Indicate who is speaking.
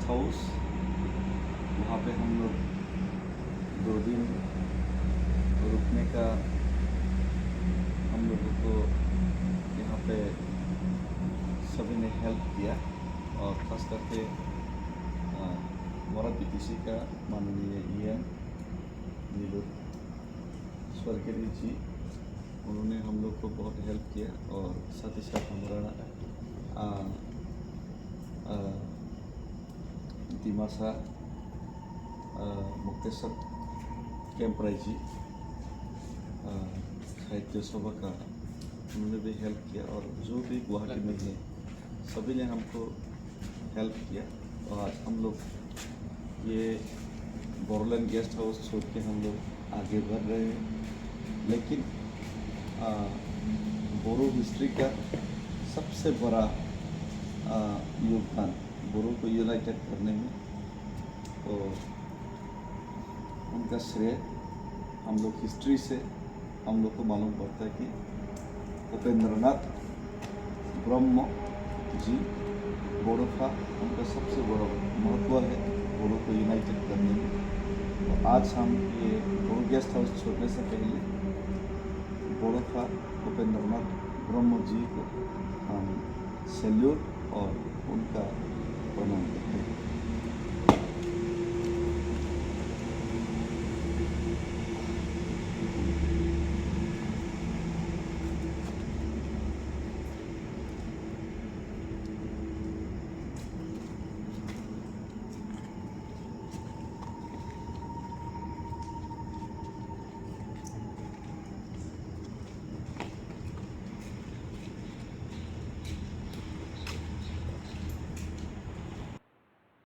Speaker 1: House, वहाँ पे हम लोग 2 दिन रुकने का हम लोगों को यहाँ पे सभी ने हेल्प किया। और ख़ास करके मोरा पीटीसी का माननीय EN नीलू स्वर्गीय जी, उन्होंने हम लोग को बहुत हेल्प किया। और साथ ही साथ हमारा दिमासा मुक्तेश्वर कैंपराय जी, साहित्य सभा का, उन्होंने भी हेल्प किया। और जो भी गुवाहाटी में है सभी ने हमको हेल्प किया। और आज हम लोग ये बोरोलैंड गेस्ट हाउस छोड़ के हम लोग आगे बढ़ रहे हैं। लेकिन बोरो हिस्ट्री का सबसे बड़ा योगदान बोरो को यूनाइटेड करने में, तो उनका श्रेय हम लोग हिस्ट्री से हम लोग को मालूम पड़ता है कि उपेंद्रनाथ ब्रह्म जी बोरो का उनका सबसे बड़ा महत्व है बोरो को यूनाइटेड करने में। और आज हम ये बोरो गेस्ट हाउस छोड़ने से पहले बोरो का उपेंद्रनाथ ब्रह्म जी को हम सैल्यूट और उनका प्रणाम करते हैं।